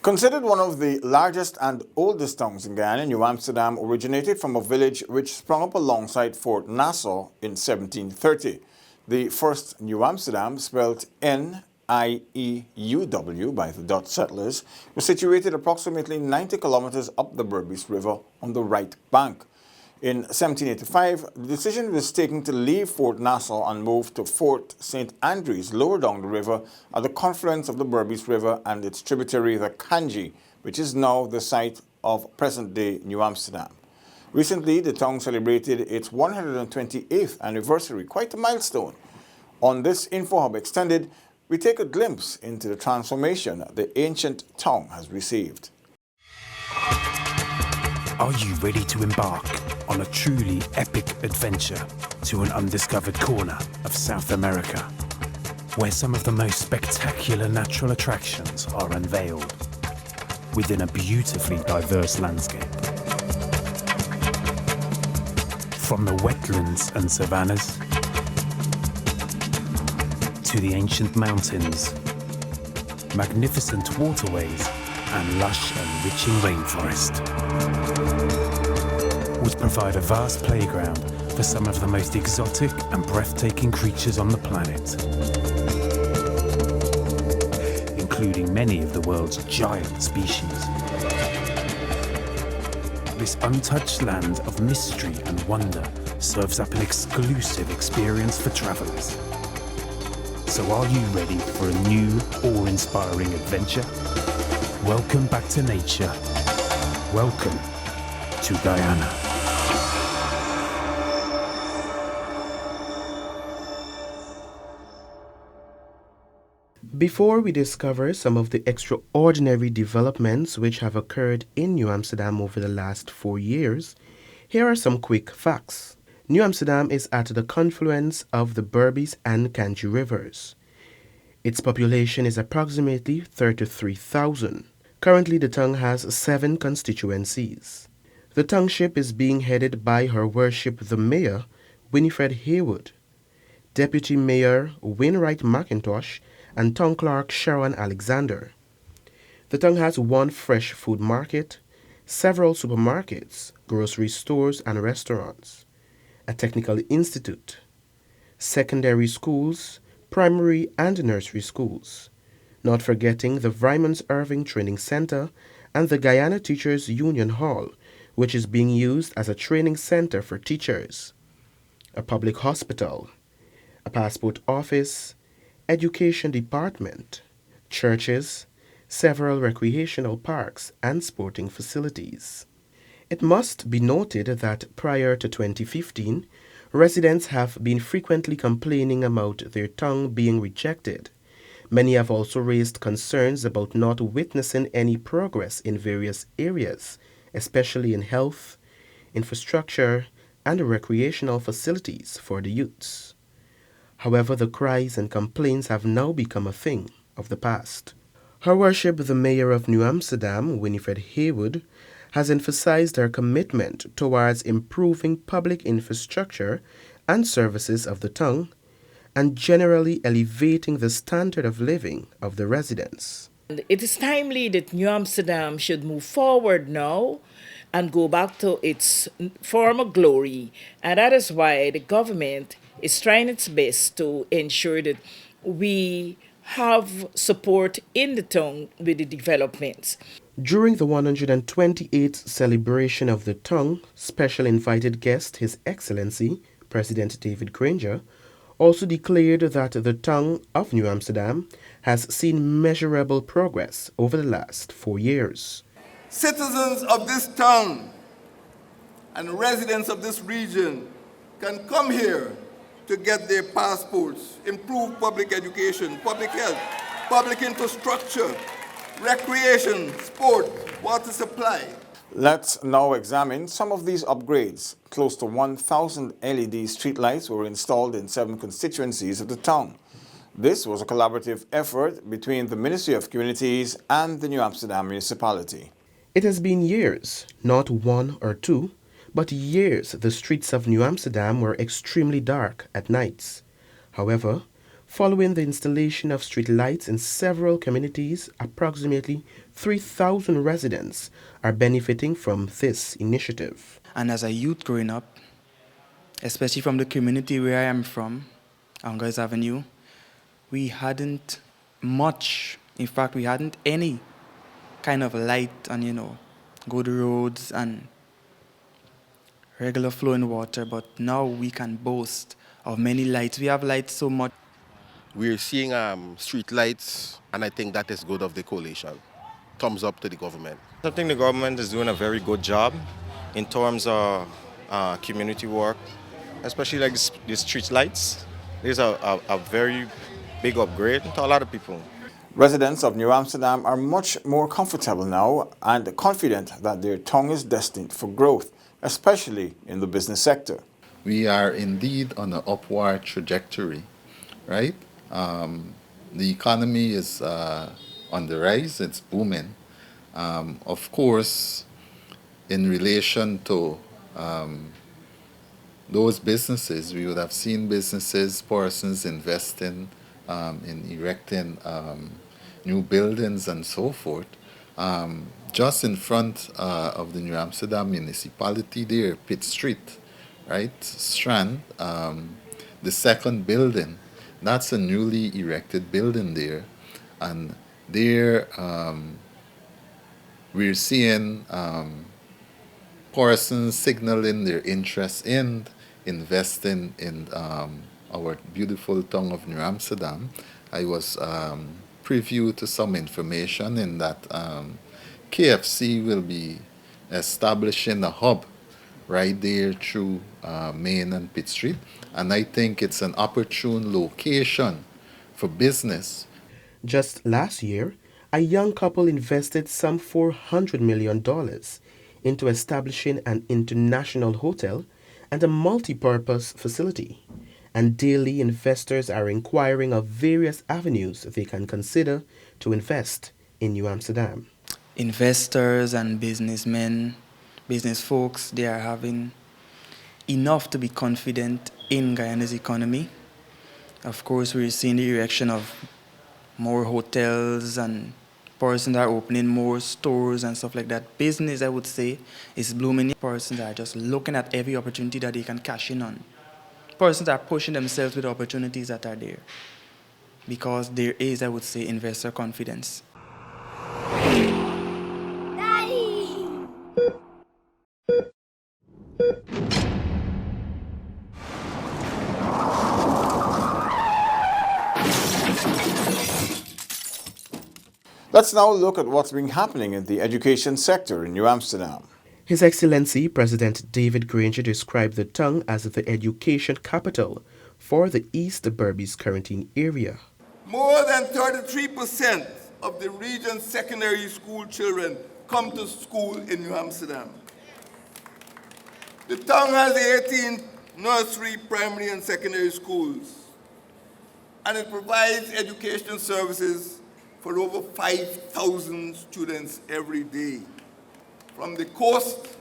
Considered one of the largest and oldest towns in Guyana, New Amsterdam originated from a village which sprung up alongside Fort Nassau in 1730. The first New Amsterdam, spelled N-I-E-U-W by the Dutch settlers, was situated approximately 90 kilometers up the Berbice River on the right bank. In 1785, the decision was taken to leave Fort Nassau and move to Fort St. Andrews lower down the river at the confluence of the Berbice River and its tributary, the Kanji, which is now the site of present-day New Amsterdam. Recently, the town celebrated its 128th anniversary, quite a milestone. On this InfoHub Extended, we take a glimpse into the transformation the ancient town has received. Are you ready to embark on a truly epic adventure to an undiscovered corner of South America, where some of the most spectacular natural attractions are unveiled within a beautifully diverse landscape? From the wetlands and savannas to the ancient mountains, magnificent waterways and lush enriching rainforest would provide a vast playground for some of the most exotic and breathtaking creatures on the planet, including many of the world's giant species. This untouched land of mystery and wonder serves up an exclusive experience for travelers. So are you ready for a new, awe-inspiring adventure? Welcome back to nature. Welcome to Guyana. Before we discover some of the extraordinary developments which have occurred in New Amsterdam over the last 4 years, here are some quick facts. New Amsterdam is at the confluence of the Berbice and Kanji rivers. Its population is approximately 33,000. Currently, the town has 7 constituencies. The township is being headed by Her Worship the Mayor, Winifred Haywood, Deputy Mayor Wainwright McIntosh, and Town Clerk Sharon Alexander. The town has 1 fresh food market, several supermarkets, grocery stores and restaurants, a technical institute, secondary schools, primary and nursery schools, not forgetting the Vrymans Irving Training Center and the Guyana Teachers Union Hall, which is being used as a training center for teachers, a public hospital, a passport office, education department, churches, several recreational parks and sporting facilities. It must be noted that prior to 2015, residents have been frequently complaining about their town being rejected. Many have also raised concerns about not witnessing any progress in various areas, especially in health, infrastructure, and recreational facilities for the youths. However, the cries and complaints have now become a thing of the past. Her Worship the Mayor of New Amsterdam, Winifred Haywood, has emphasized her commitment towards improving public infrastructure and services of the town and generally elevating the standard of living of the residents. It is timely that New Amsterdam should move forward now and go back to its former glory, and that is why the government is trying its best to ensure that we have support in the town with the developments. During the 128th celebration of the town, special invited guest, His Excellency, President David Granger, also declared that the town of New Amsterdam has seen measurable progress over the last 4 years. Citizens of this town and residents of this region can come here to get their passports, improve public education, public health, public infrastructure, recreation, sport, water supply. Let's now examine some of these upgrades. Close to 1,000 LED streetlights were installed in 7 constituencies of the town. This was a collaborative effort between the Ministry of Communities and the New Amsterdam municipality. It has been years, not 1 or 2, but years the streets of New Amsterdam were extremely dark at nights. However, following the installation of street lights in several communities, approximately 3,000 residents are benefiting from this initiative. And as a youth growing up, especially from the community where I am from, on Guys Avenue, we hadn't much, in fact, we hadn't any kind of light on, good roads and regular flowing water, but now we can boast of many lights. We have lights so much. We're seeing street lights, and I think that is good of the coalition. Thumbs up to the government. I think the government is doing a very good job in terms of community work, especially like the street lights. There's a very big upgrade to a lot of people. Residents of New Amsterdam are much more comfortable now and confident that their tongue is destined for growth, especially in the business sector. We are indeed on an upward trajectory, right? The economy is on the rise, it's booming. Of course, in relation to those businesses, we would have seen businesses, persons investing in erecting new buildings and so forth. Just in front of the New Amsterdam municipality there, Pitt Street, right, Strand, the second building, that's a newly erected building there. And there we're seeing persons signaling their interest in investing in our beautiful town of New Amsterdam. I was preview to some information in that KFC will be establishing a hub right there through Main and Pitt Street, and I think it's an opportune location for business. Just last year, a young couple invested some $400 million into establishing an international hotel and a multi-purpose facility. And daily investors are inquiring of various avenues they can consider to invest in New Amsterdam. Investors and businessmen, business folks, they are having enough to be confident in Guyana's economy. Of course, we're seeing the erection of more hotels and persons are opening more stores and stuff like that. Business, I would say, is blooming. Persons are just looking at every opportunity that they can cash in on. Persons are pushing themselves with opportunities that are there because there is, I would say, investor confidence. Daddy! Let's now look at what's been happening in the education sector in New Amsterdam. His Excellency President David Granger described the town as the education capital for the East Berbice Quarantine area. More than 33% of the region's secondary school children come to school in New Amsterdam. The town has 18 nursery, primary, and secondary schools, and it provides education services for over 5,000 students every day, from the coast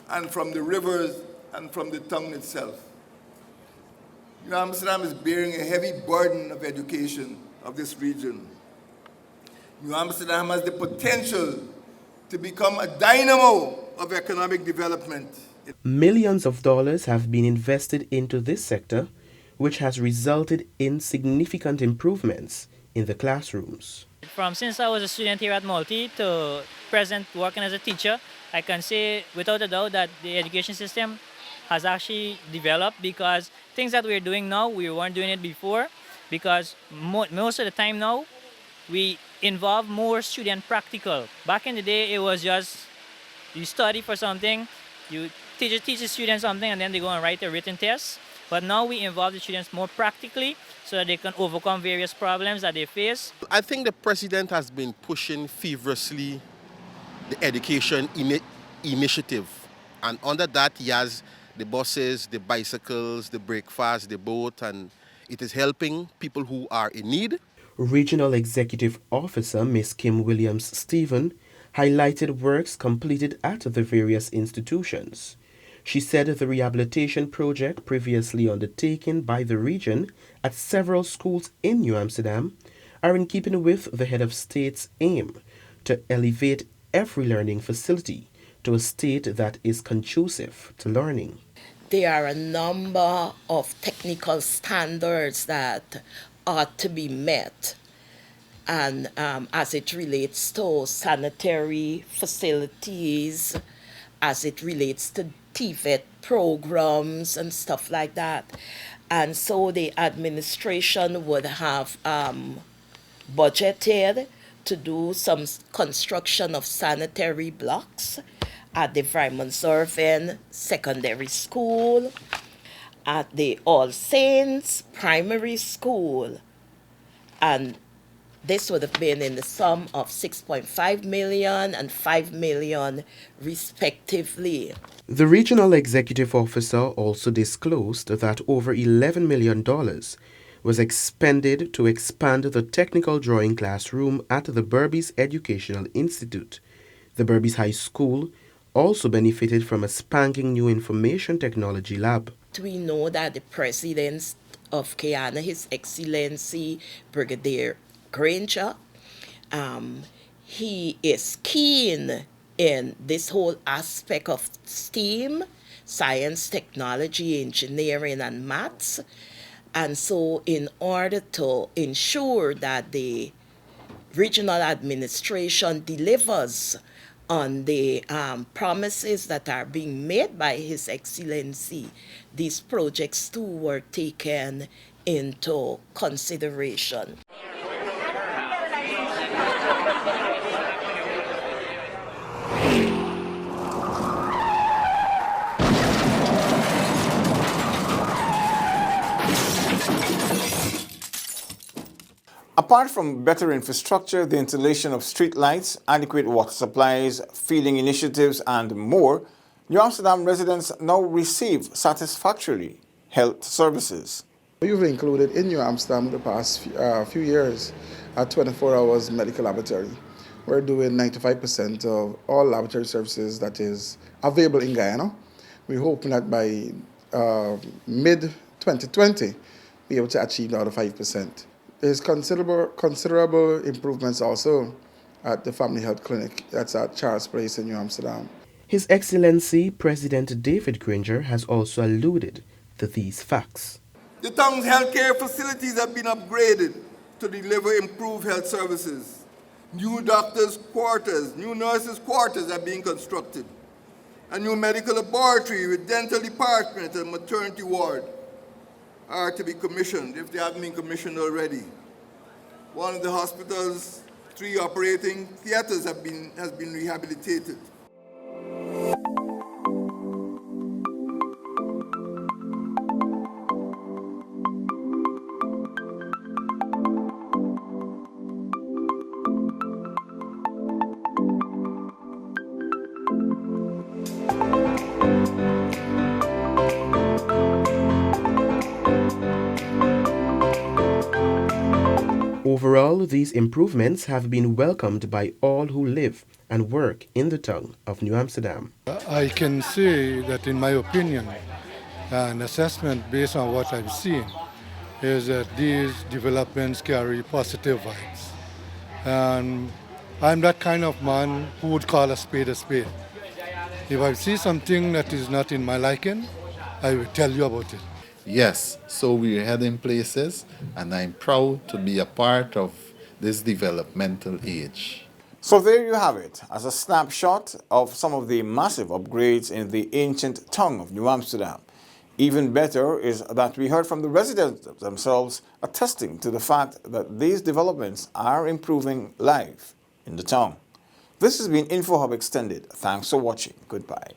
and from the rivers and from the town itself. New Amsterdam is bearing a heavy burden of education of this region. New Amsterdam has the potential to become a dynamo of economic development. Millions of dollars have been invested into this sector, which has resulted in significant improvements in the classrooms. Since I was a student here at Multi to present working as a teacher, I can say without a doubt that the education system has actually developed because things that we're doing now, we weren't doing it before because most of the time now, we involve more student practical. Back in the day, it was just you study for something, you teach the students something and then they go and write a written test. But now we involve the students more practically so that they can overcome various problems that they face. I think the president has been pushing feverishly the education initiative. And under that, he has the buses, the bicycles, the breakfast, the boat, and it is helping people who are in need. Regional Executive Officer Ms. Kim Williams-Stephen highlighted works completed at the various institutions. She said the rehabilitation project previously undertaken by the region at several schools in New Amsterdam are in keeping with the head of state's aim to elevate every learning facility to a state that is conducive to learning. There are a number of technical standards that ought to be met, and as it relates to sanitary facilities, as it relates to TVET programs and stuff like that. And so the administration would have budgeted to do some construction of sanitary blocks at the Vrymansurfen Secondary School, at the All Saints Primary School, and this would have been in the sum of 6.5 million and 5 million respectively. The regional executive officer also disclosed that over $11 million was expended to expand the technical drawing classroom at the Berbice Educational Institute. The Berbice High School also benefited from a spanking new information technology lab. We know that the President of Guyana, His Excellency Brigadier Granger, he is keen in this whole aspect of STEAM, science, technology, engineering, and maths. And so in order to ensure that the regional administration delivers on the promises that are being made by His Excellency, these projects too were taken into consideration. Apart from better infrastructure, the installation of street lights, adequate water supplies, feeding initiatives, and more, New Amsterdam residents now receive satisfactory health services. We've included in New Amsterdam the past few years a 24 hours medical laboratory. We're doing 95% of all laboratory services that is available in Guyana. We're hoping that by mid-2020, be able to achieve the other 5%. There's considerable improvements also at the Family Health Clinic that's at Charles Place in New Amsterdam. His Excellency President David Granger has also alluded to these facts. The town's healthcare facilities have been upgraded to deliver improved health services. New doctors' quarters, new nurses' quarters are being constructed. A new medical laboratory with dental department and maternity ward are to be commissioned, if they haven't been commissioned already. One of the hospital's 3 operating theaters has been rehabilitated. Overall, these improvements have been welcomed by all who live and work in the town of New Amsterdam. I can say that in my opinion, an assessment based on what I've seen is that these developments carry positive vibes. And I'm that kind of man who would call a spade a spade. If I see something that is not in my liking, I will tell you about it. Yes, so we're heading places, and I'm proud to be a part of this developmental age. So there you have it, as a snapshot of some of the massive upgrades in the ancient town of New Amsterdam. Even better is that we heard from the residents themselves attesting to the fact that these developments are improving life in the town. This has been InfoHub Extended. Thanks for watching. Goodbye.